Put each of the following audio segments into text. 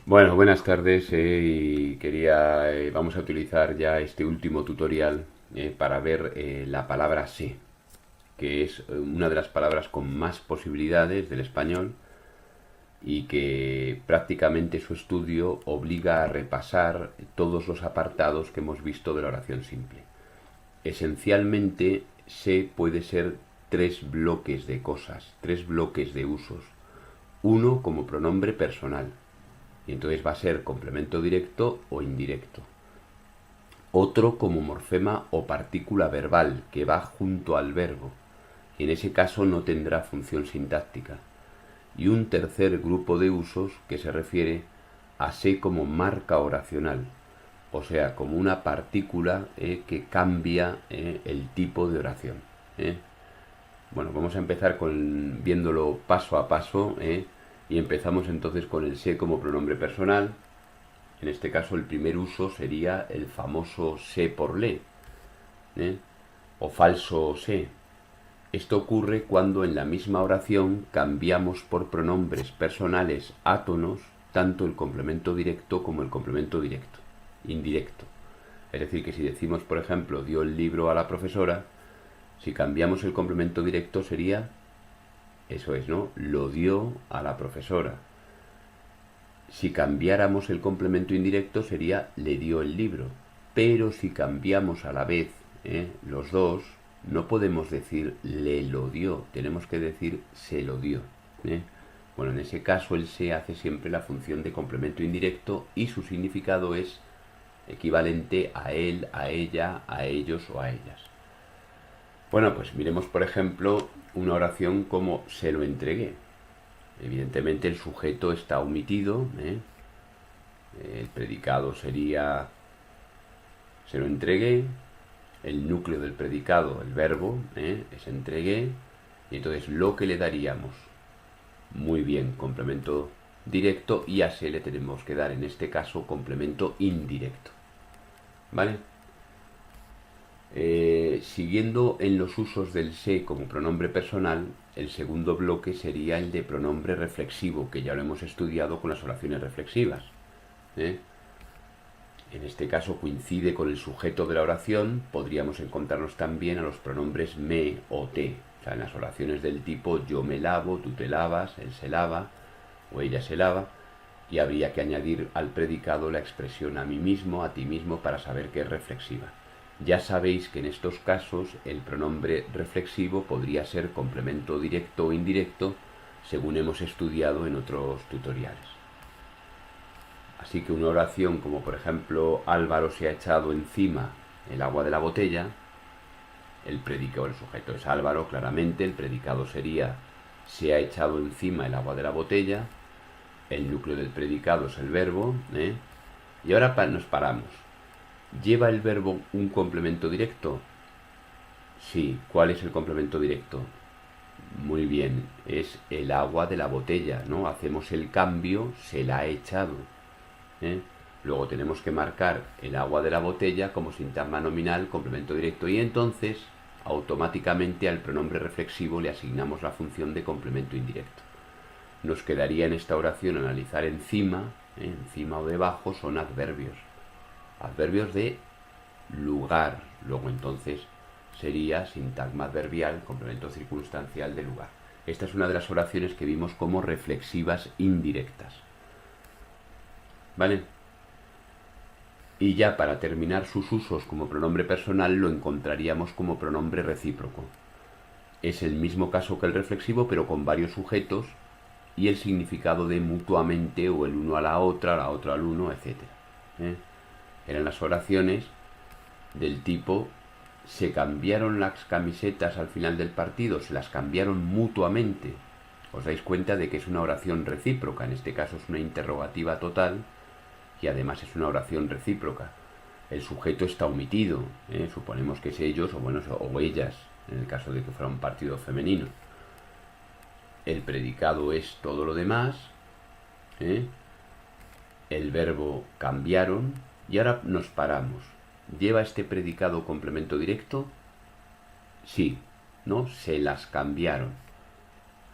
Bueno, buenas tardes y vamos a utilizar ya este último tutorial para ver la palabra sé, que es una de las palabras con más posibilidades del español y que prácticamente su estudio obliga a repasar todos los apartados que hemos visto de la oración simple. Esencialmente, sé puede ser tres bloques de cosas, tres bloques de usos. Uno como pronombre personal, y entonces va a ser complemento directo o indirecto. Otro como morfema o partícula verbal que va junto al verbo, y en ese caso no tendrá función sintáctica. Y un tercer grupo de usos que se refiere a sé como marca oracional, o sea, como una partícula que cambia el tipo de oración. ¿eh? Bueno, vamos a empezar viéndolo paso a paso y empezamos entonces con el sé como pronombre personal. En este caso el primer uso sería el famoso sé por le, ¿eh? O falso sé. Esto ocurre cuando en la misma oración cambiamos por pronombres personales átonos tanto el complemento directo como el complemento indirecto. Es decir, que si decimos, por ejemplo, dio el libro a la profesora, si cambiamos el complemento directo sería, eso es, ¿no? Lo dio a la profesora. Si cambiáramos el complemento indirecto sería le dio el libro. Pero si cambiamos a la vez los dos, no podemos decir le lo dio, tenemos que decir se lo dio. ¿eh? Bueno, en ese caso el se hace siempre la función de complemento indirecto y su significado es equivalente a él, a ella, a ellos o a ellas. Bueno, pues miremos por ejemplo una oración como se lo entregué. Evidentemente el sujeto está omitido, el predicado sería se lo entregué, el núcleo del predicado, el verbo, es entregué, y entonces lo que le daríamos, muy bien, complemento directo, y a se le tenemos que dar en este caso complemento indirecto. ¿Vale? Siguiendo en los usos del se como pronombre personal, el segundo bloque sería el de pronombre reflexivo, que ya lo hemos estudiado con las oraciones reflexivas. ¿eh? En este caso coincide con el sujeto de la oración, podríamos encontrarnos también a los pronombres me o te. O sea, en las oraciones del tipo yo me lavo, tú te lavas, él se lava o ella se lava, y habría que añadir al predicado la expresión a mí mismo, a ti mismo, para saber que es reflexiva. Ya sabéis que en estos casos el pronombre reflexivo podría ser complemento directo o indirecto, según hemos estudiado en otros tutoriales. Así que una oración como por ejemplo Álvaro se ha echado encima el agua de la botella, el predicado, el sujeto es Álvaro claramente, el predicado sería se ha echado encima el agua de la botella, el núcleo del predicado es el verbo, y ahora nos paramos. ¿Lleva el verbo un complemento directo? Sí. ¿Cuál es el complemento directo? Muy bien, es el agua de la botella, ¿no? Hacemos el cambio, se la ha echado. ¿eh? Luego tenemos que marcar el agua de la botella como sintagma nominal, complemento directo, y entonces automáticamente al pronombre reflexivo le asignamos la función de complemento indirecto. Nos quedaría en esta oración analizar encima, encima o debajo son adverbios. Adverbios de lugar. Luego entonces sería sintagma adverbial, complemento circunstancial de lugar. Esta es una de las oraciones que vimos como reflexivas indirectas. ¿Vale? Y ya para terminar sus usos como pronombre personal lo encontraríamos como pronombre recíproco. Es el mismo caso que el reflexivo, pero con varios sujetos y el significado de mutuamente o el uno a la otra al uno, etc. Eran las oraciones del tipo se cambiaron las camisetas al final del partido, se las cambiaron mutuamente. Os dais cuenta de que es una oración recíproca, en este caso es una interrogativa total y además es una oración recíproca. El sujeto está omitido, suponemos que es ellos o ellas, en el caso de que fuera un partido femenino. El predicado es todo lo demás, el verbo cambiaron, y ahora nos paramos. ¿Lleva este predicado complemento directo? Sí, ¿no? Se las cambiaron.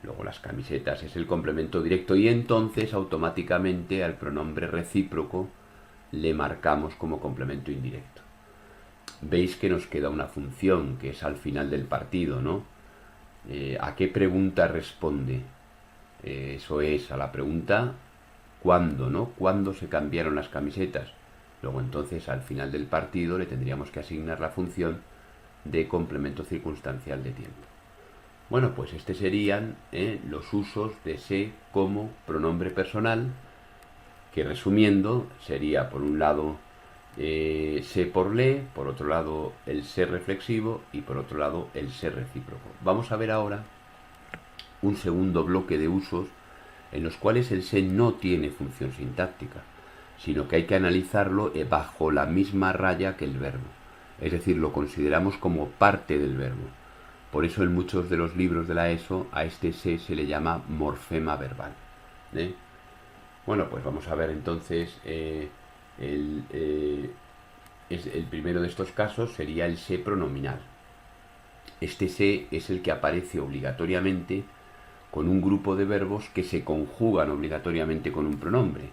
Luego las camisetas es el complemento directo y entonces automáticamente al pronombre recíproco le marcamos como complemento indirecto. Veis que nos queda una función que es al final del partido, ¿no? ¿A qué pregunta responde? Eso es a la pregunta ¿cuándo, no? ¿Cuándo se cambiaron las camisetas? Luego entonces al final del partido le tendríamos que asignar la función de complemento circunstancial de tiempo. Bueno, pues estos serían los usos de se como pronombre personal, que resumiendo sería por un lado se por le, por otro lado el se reflexivo y por otro lado el se recíproco. Vamos a ver ahora un segundo bloque de usos en los cuales el se no tiene función sintáctica, sino que hay que analizarlo bajo la misma raya que el verbo. Es decir, lo consideramos como parte del verbo. Por eso en muchos de los libros de la ESO a este se le llama morfema verbal. Bueno, pues vamos a ver entonces el primero de estos casos sería el se pronominal. Este se es el que aparece obligatoriamente con un grupo de verbos que se conjugan obligatoriamente con un pronombre.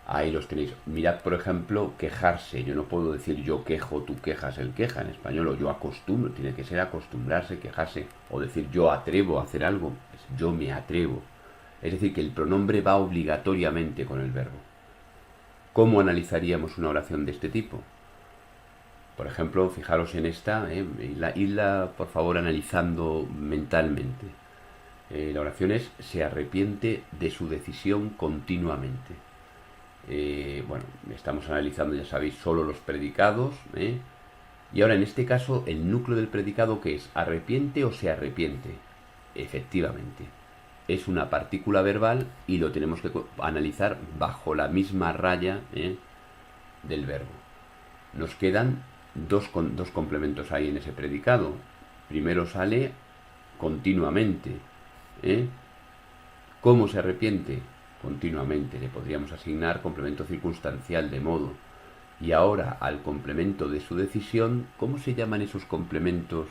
Ahí los tenéis. Mirad, por ejemplo, quejarse. Yo no puedo decir yo quejo, tú quejas, él queja en español, o yo acostumbro. Tiene que ser acostumbrarse, quejarse. O decir yo atrevo a hacer algo. Es yo me atrevo. Es decir, que el pronombre va obligatoriamente con el verbo. ¿Cómo analizaríamos una oración de este tipo? Por ejemplo, fijaros en esta, idla por favor analizando mentalmente. La oración es se arrepiente de su decisión continuamente. Bueno, estamos analizando, ya sabéis, solo los predicados. Y ahora en este caso, el núcleo del predicado, ¿qué es? ¿Arrepiente o se arrepiente? Efectivamente. Es una partícula verbal y lo tenemos que analizar bajo la misma raya del verbo. Nos quedan dos complementos ahí en ese predicado. Primero sale continuamente. ¿Cómo se arrepiente? Continuamente. Le podríamos asignar complemento circunstancial de modo. Y ahora al complemento de su decisión, ¿cómo se llaman esos complementos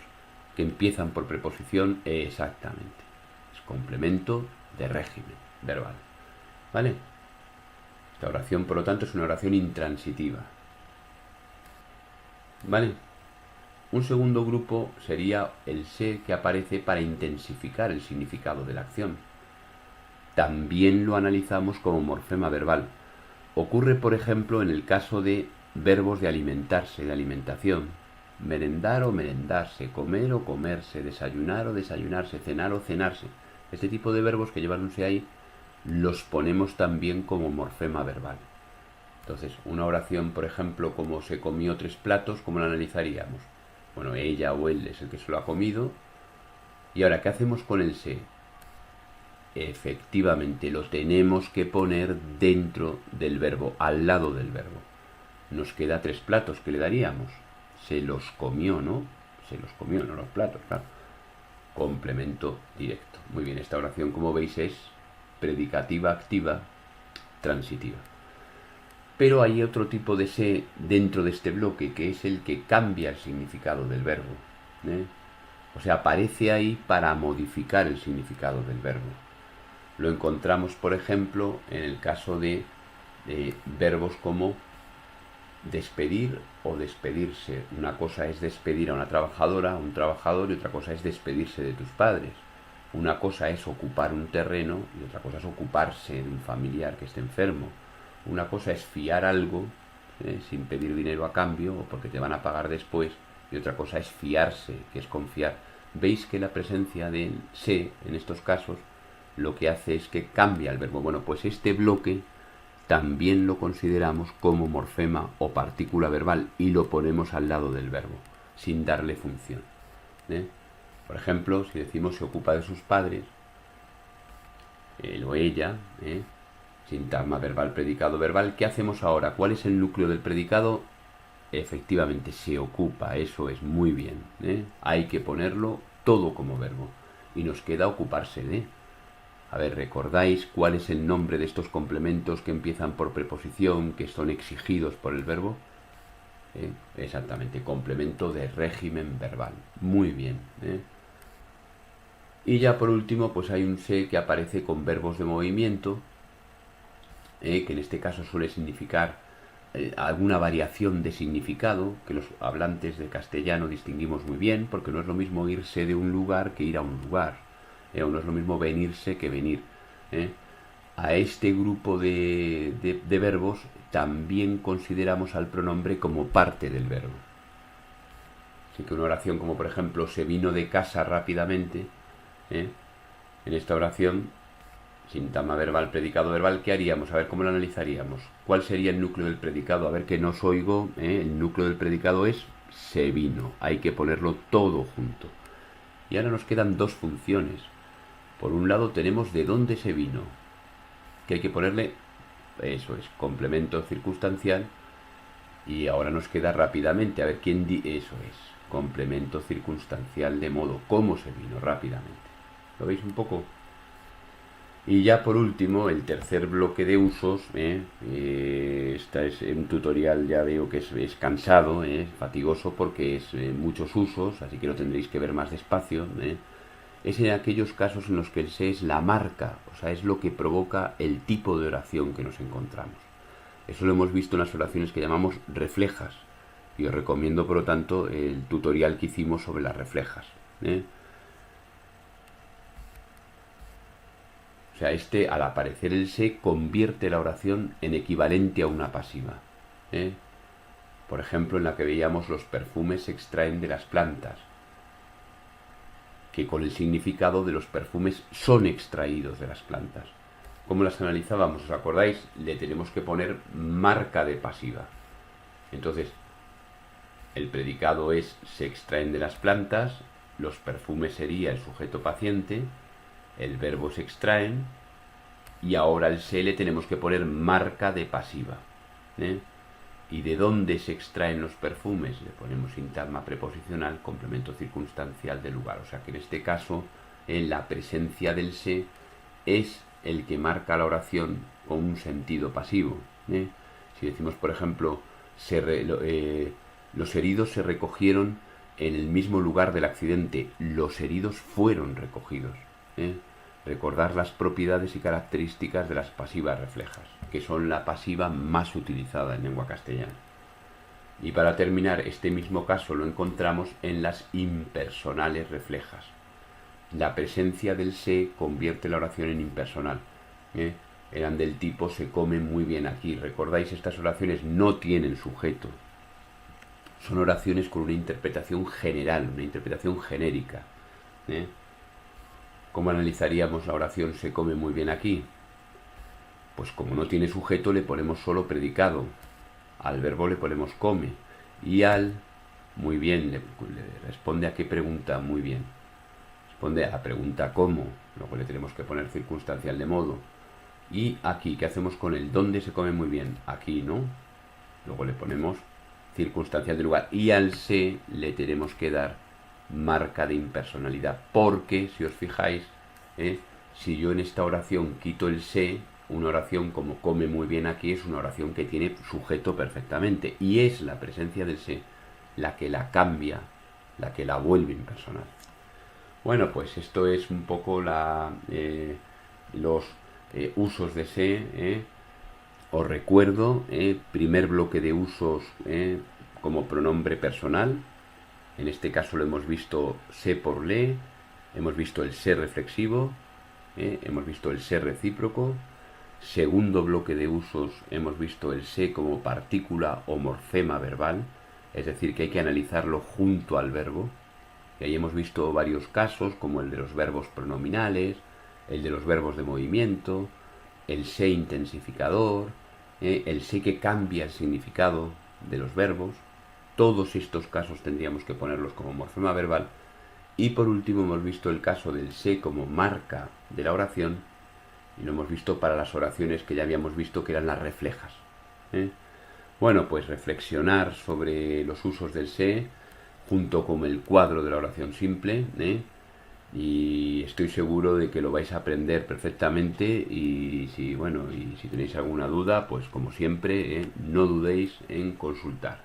que empiezan por preposición? Exactamente. Es complemento de régimen verbal. ¿Vale? Esta oración, por lo tanto, es una oración intransitiva. ¿Vale? Un segundo grupo sería el se que aparece para intensificar el significado de la acción. También lo analizamos como morfema verbal. Ocurre, por ejemplo, en el caso de verbos de alimentarse, de alimentación. Merendar o merendarse, comer o comerse, desayunar o desayunarse, cenar o cenarse. Este tipo de verbos que llevan un se ahí los ponemos también como morfema verbal. Entonces, una oración, por ejemplo, como se comió 3 platos, ¿cómo la analizaríamos? Bueno, ella o él es el que se lo ha comido. Y ahora, ¿qué hacemos con el se? Efectivamente, lo tenemos que poner dentro del verbo, al lado del verbo. Nos queda 3 platos, ¿qué le daríamos? Se los comió, ¿no? Se los comió, no los platos, claro. Complemento directo. Muy bien, esta oración, como veis, es predicativa activa transitiva. Pero hay otro tipo de se dentro de este bloque, que es el que cambia el significado del verbo. O sea, aparece ahí para modificar el significado del verbo. Lo encontramos, por ejemplo, en el caso de verbos como despedir o despedirse. Una cosa es despedir a una trabajadora, a un trabajador, y otra cosa es despedirse de tus padres. Una cosa es ocupar un terreno y otra cosa es ocuparse de un familiar que esté enfermo. Una cosa es fiar algo sin pedir dinero a cambio o porque te van a pagar después, y otra cosa es fiarse, que es confiar. Veis que la presencia del se en estos casos lo que hace es que cambia el verbo. Bueno, pues este bloque también lo consideramos como morfema o partícula verbal y lo ponemos al lado del verbo, sin darle función. Por ejemplo, si decimos se ocupa de sus padres, él o ella, sintagma verbal, predicado verbal, ¿qué hacemos ahora? ¿Cuál es el núcleo del predicado? Efectivamente, se ocupa, eso es muy bien. Hay que ponerlo todo como verbo. Y nos queda ocuparse de. A ver, ¿recordáis cuál es el nombre de estos complementos que empiezan por preposición, que son exigidos por el verbo? Exactamente, complemento de régimen verbal. Muy bien. Y ya por último, pues hay un se que aparece con verbos de movimiento, que en este caso suele significar alguna variación de significado, que los hablantes de castellano distinguimos muy bien, porque no es lo mismo irse de un lugar que ir a un lugar, o no es lo mismo venirse que venir. A este grupo de verbos también consideramos al pronombre como parte del verbo. Así que una oración como por ejemplo se vino de casa rápidamente, en esta oración, sintagma verbal, predicado verbal, ¿qué haríamos? A ver, ¿cómo lo analizaríamos? ¿Cuál sería el núcleo del predicado? A ver, que no os oigo, el núcleo del predicado es se vino, hay que ponerlo todo junto. Y ahora nos quedan dos funciones. Por un lado tenemos de dónde se vino, que hay que ponerle, eso es, complemento circunstancial. Y ahora nos queda rápidamente, a ver quién eso es, complemento circunstancial de modo, cómo se vino rápidamente. ¿Lo veis un poco? Y ya por último, el tercer bloque de usos, este es un tutorial, ya veo que es cansado, fatigoso porque es muchos usos, así que lo tendréis que ver más despacio. Es en aquellos casos en los que el se es la marca, o sea, es lo que provoca el tipo de oración que nos encontramos. Eso lo hemos visto en las oraciones que llamamos reflejas, y os recomiendo por lo tanto el tutorial que hicimos sobre las reflejas. O sea, al aparecer el se convierte la oración en equivalente a una pasiva. Por ejemplo, en la que veíamos los perfumes se extraen de las plantas, que con el significado de los perfumes son extraídos de las plantas. ¿Cómo las analizábamos? ¿Os acordáis? Le tenemos que poner marca de pasiva. Entonces, el predicado es se extraen de las plantas, los perfumes sería el sujeto paciente, el verbo se extraen, y ahora al se le tenemos que poner marca de pasiva. ¿Y de dónde se extraen los perfumes? Le ponemos sintagma preposicional, complemento circunstancial del lugar. O sea que en este caso, la presencia del se es el que marca la oración con un sentido pasivo. Si decimos, por ejemplo, los heridos se recogieron en el mismo lugar del accidente, los heridos fueron recogidos. Recordar las propiedades y características de las pasivas reflejas, que son la pasiva más utilizada en lengua castellana. Y para terminar, este mismo caso lo encontramos en las impersonales reflejas. La presencia del se convierte la oración en impersonal. Eran del tipo se come muy bien aquí. ¿Recordáis? Estas oraciones no tienen sujeto. Son oraciones con una interpretación general, una interpretación genérica. ¿Cómo analizaríamos la oración se come muy bien aquí? Pues como no tiene sujeto le ponemos solo predicado. Al verbo le ponemos come. Y al muy bien le responde a qué pregunta muy bien. Responde a la pregunta cómo. Luego le tenemos que poner circunstancial de modo. Y aquí, ¿qué hacemos con el dónde se come muy bien? Aquí, ¿no? Luego le ponemos circunstancial de lugar. Y al se le tenemos que dar marca de impersonalidad. Porque, si os fijáis, si yo en esta oración quito el se, una oración como come muy bien aquí es una oración que tiene sujeto perfectamente. Y es la presencia del se la que la cambia, la que la vuelve impersonal. Bueno, pues esto es un poco los usos de se. Os recuerdo, primer bloque de usos como pronombre personal. En este caso lo hemos visto se por le, hemos visto el se reflexivo, hemos visto el se recíproco. Segundo bloque de usos, hemos visto el se como partícula o morfema verbal, es decir, que hay que analizarlo junto al verbo. Y ahí hemos visto varios casos, como el de los verbos pronominales, el de los verbos de movimiento, el se intensificador, el se que cambia el significado de los verbos. Todos estos casos tendríamos que ponerlos como morfema verbal. Y por último hemos visto el caso del se como marca de la oración, y lo hemos visto para las oraciones que ya habíamos visto que eran las reflejas. Bueno, pues reflexionar sobre los usos del se junto con el cuadro de la oración simple, y estoy seguro de que lo vais a aprender perfectamente. Y si tenéis alguna duda, pues como siempre, no dudéis en consultar.